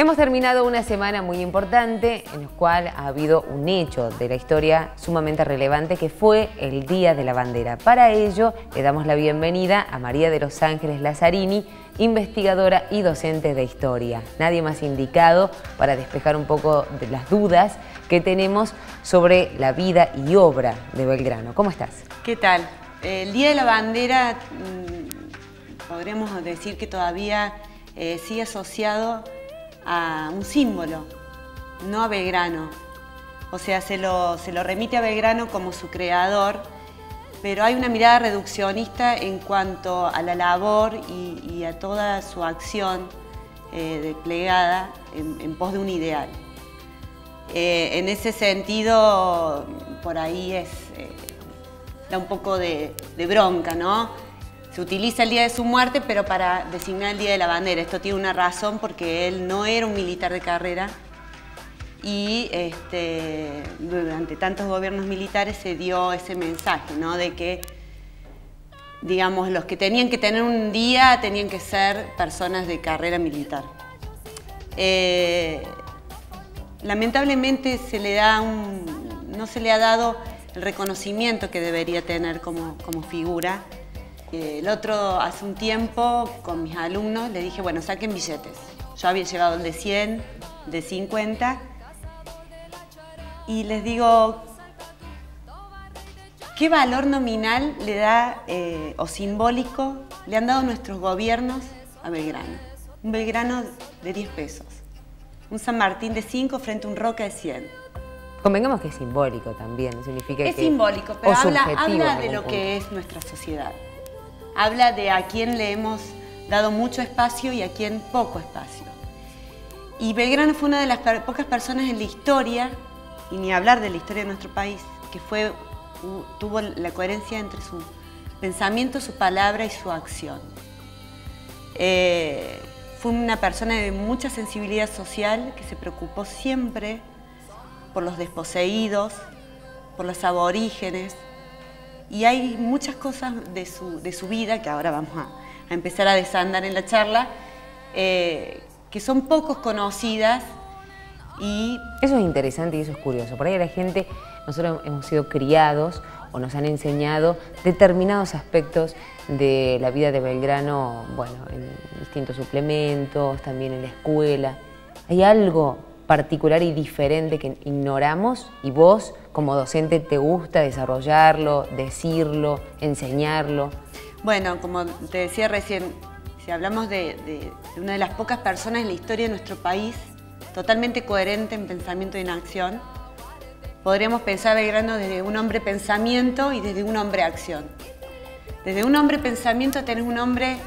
Hemos terminado una semana muy importante en la cual ha habido un hecho de la historia sumamente relevante que fue el Día de la Bandera. Para ello le damos la bienvenida a María de los Ángeles Lazzarini, investigadora y docente de historia. Nadie más indicado para despejar un poco de las dudas que tenemos sobre la vida y obra de Belgrano. ¿Cómo estás? ¿Qué tal? El Día de la Bandera podríamos decir que todavía sigue asociado a un símbolo, no a Belgrano. O sea, se lo remite a Belgrano como su creador, pero hay una mirada reduccionista en cuanto a la labor y a toda su acción desplegada en pos de un ideal. En ese sentido, por ahí da un poco de bronca, ¿no? Se utiliza el día de su muerte, pero para designar el Día de la Bandera. Esto tiene una razón porque él no era un militar de carrera y durante tantos gobiernos militares se dio ese mensaje, ¿no? De que, digamos, los que tenían que tener un día tenían que ser personas de carrera militar. Lamentablemente no se le ha dado el reconocimiento que debería tener como figura. Hace un tiempo, con mis alumnos, le dije, bueno, saquen billetes. Yo había llevado el de 100, de 50, y les digo, ¿qué valor nominal le da, o simbólico, le han dado nuestros gobiernos a Belgrano? Un Belgrano de 10 pesos, un San Martín de 5 frente a un Roca de 100. Convengamos que es simbólico también, significa que... Es simbólico, pero habla de lo que es nuestra sociedad. Habla de a quién le hemos dado mucho espacio y a quién poco espacio. Y Belgrano fue una de las pocas personas en la historia, y ni hablar de la historia de nuestro país, que tuvo la coherencia entre su pensamiento, su palabra y su acción. Fue una persona de mucha sensibilidad social que se preocupó siempre por los desposeídos, por los aborígenes. Y hay muchas cosas de su vida, que ahora vamos a empezar a desandar en la charla, que son pocos conocidas. Y eso es interesante y eso es curioso. Por ahí la gente, nosotros hemos sido criados o nos han enseñado determinados aspectos de la vida de Belgrano, bueno, en distintos suplementos, también en la escuela. Hay algo particular y diferente que ignoramos y vos como docente te gusta desarrollarlo, decirlo, enseñarlo. Bueno, como te decía recién, si hablamos de una de las pocas personas en la historia de nuestro país totalmente coherente en pensamiento y en acción, podríamos pensar a Belgrano desde un hombre pensamiento y desde un hombre acción. Desde un hombre pensamiento tenés un hombre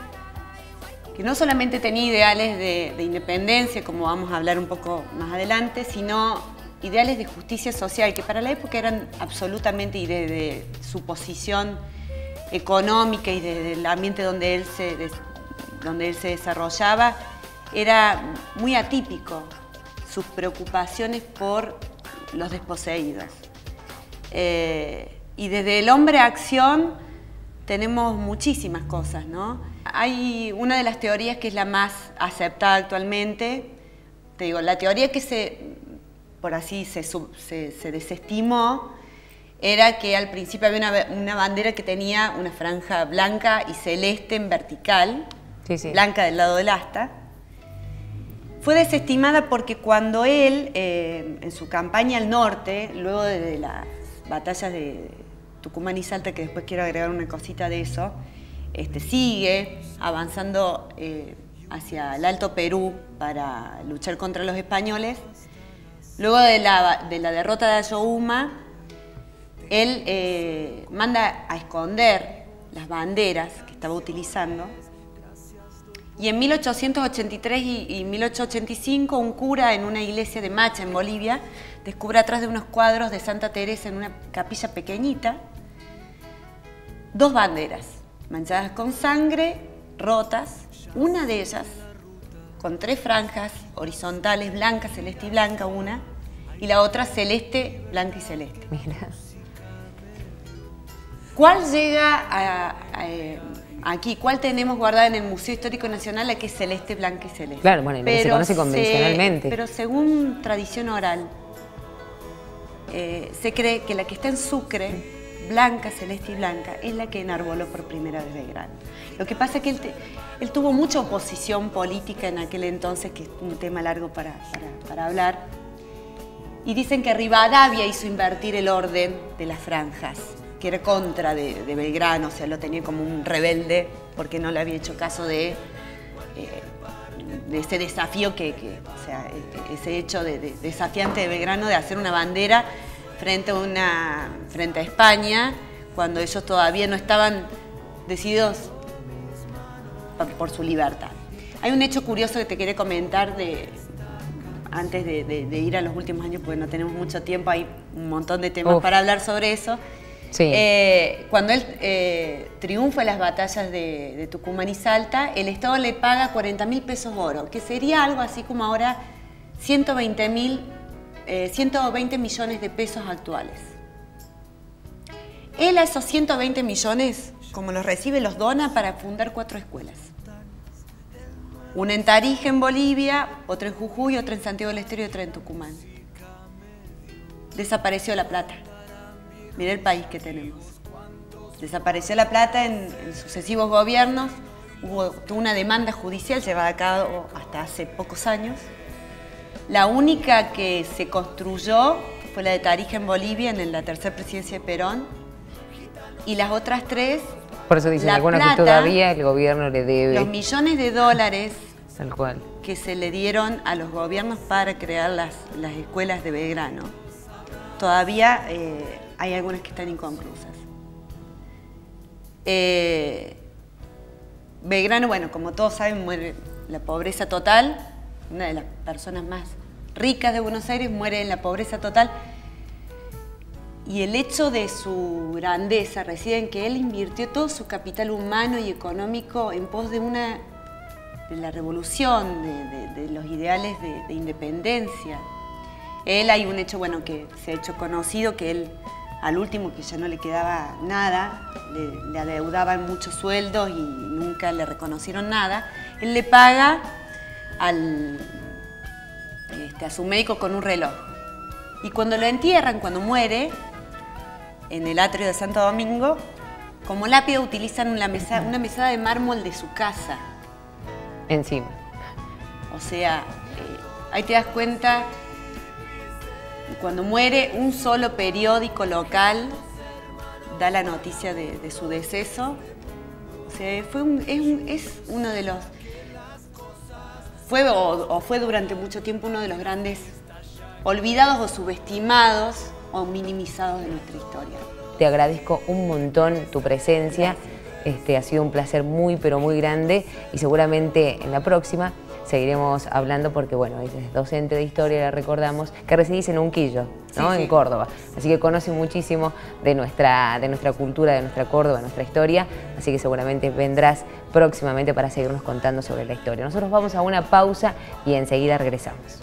que no solamente tenía ideales de independencia, como vamos a hablar un poco más adelante, sino ideales de justicia social, que para la época eran absolutamente, y desde su posición económica y desde el ambiente donde él se desarrollaba, era muy atípico sus preocupaciones por los desposeídos. Y desde el hombre acción tenemos muchísimas cosas, ¿no? Hay una de las teorías que es la más aceptada actualmente, te digo, la teoría que se desestimó era que al principio había una bandera que tenía una franja blanca y celeste en vertical, sí. Blanca del lado del asta. Fue desestimada porque cuando él, en su campaña al norte, luego de las batallas de Tucumán y Salta, que después quiero agregar una cosita de eso, sigue avanzando hacia el Alto Perú para luchar contra los españoles. Luego de la derrota de Ayohuma, él manda a esconder las banderas que estaba utilizando. Y en 1883 y 1885, un cura en una iglesia de Macha, en Bolivia, descubre atrás de unos cuadros de Santa Teresa en una capilla pequeñita, 2 banderas manchadas con sangre, rotas, una de ellas con 3 franjas horizontales, blanca, celeste y blanca una, y la otra celeste, blanca y celeste. Mira. ¿Cuál llega aquí, ¿cuál tenemos guardada en el Museo Histórico Nacional? La que es celeste, blanca y celeste. Claro, bueno, y la que se conoce convencionalmente. Pero según tradición oral, se cree que la que está en Sucre, blanca, celeste y blanca, es la que enarboló por primera vez Belgrano. Lo que pasa es que él tuvo mucha oposición política en aquel entonces, que es un tema largo para hablar, y dicen que Rivadavia hizo invertir el orden de las franjas, que era contra de Belgrano, o sea, lo tenía como un rebelde, porque no le había hecho caso de ese desafío o sea, ese hecho desafiante de Belgrano de hacer una bandera frente a España, cuando ellos todavía no estaban decididos por su libertad. Hay un hecho curioso que te quería comentar antes de ir a los últimos años, porque no tenemos mucho tiempo, hay un montón de temas para hablar sobre eso. Sí. Cuando él triunfa en las batallas de Tucumán y Salta, el Estado le paga 40.000 pesos oro, que sería algo así como ahora 120 millones de pesos actuales. Él a esos 120 millones, como los recibe, los dona para fundar 4 escuelas. Una en Tarija, en Bolivia, otra en Jujuy, otra en Santiago del Estero y otra en Tucumán. Desapareció La Plata. Mira el país que tenemos. Desapareció La Plata en sucesivos gobiernos. Tuvo una demanda judicial llevada a cabo hasta hace pocos años. La única que se construyó fue la de Tarija en Bolivia, en la tercera presidencia de Perón. Y las otras 3... Por eso dicen algunos que todavía el gobierno le debe. Los millones de dólares tal cual que se le dieron a los gobiernos para crear las escuelas de Belgrano, todavía hay algunas que están inconclusas. Belgrano, bueno, como todos saben, muere la pobreza total. Una de las personas más ricas de Buenos Aires muere en la pobreza total. Y el hecho de su grandeza reside en que él invirtió todo su capital humano y económico en pos de la revolución, de los ideales de independencia. Hay un hecho, bueno, que se ha hecho conocido, que él, al último, que ya no le quedaba nada, le adeudaban muchos sueldos y nunca le reconocieron nada, él le paga a su médico con un reloj. Y cuando lo entierran, cuando muere, en el atrio de Santo Domingo, como lápida utilizan una mesada de mármol de su casa. Encima. O sea, ahí te das cuenta, cuando muere, un solo periódico local da la noticia de su deceso. O sea, es uno de los... Fue durante mucho tiempo uno de los grandes olvidados o subestimados o minimizados de nuestra historia. Te agradezco un montón tu presencia. Ha sido un placer muy, pero muy grande, y seguramente en la próxima seguiremos hablando porque, bueno, es docente de historia, la recordamos, que residís en Unquillo, ¿no? Sí. En Córdoba. Así que conoce muchísimo de nuestra cultura, de nuestra Córdoba, de nuestra historia, así que seguramente vendrás próximamente para seguirnos contando sobre la historia. Nosotros vamos a una pausa y enseguida regresamos.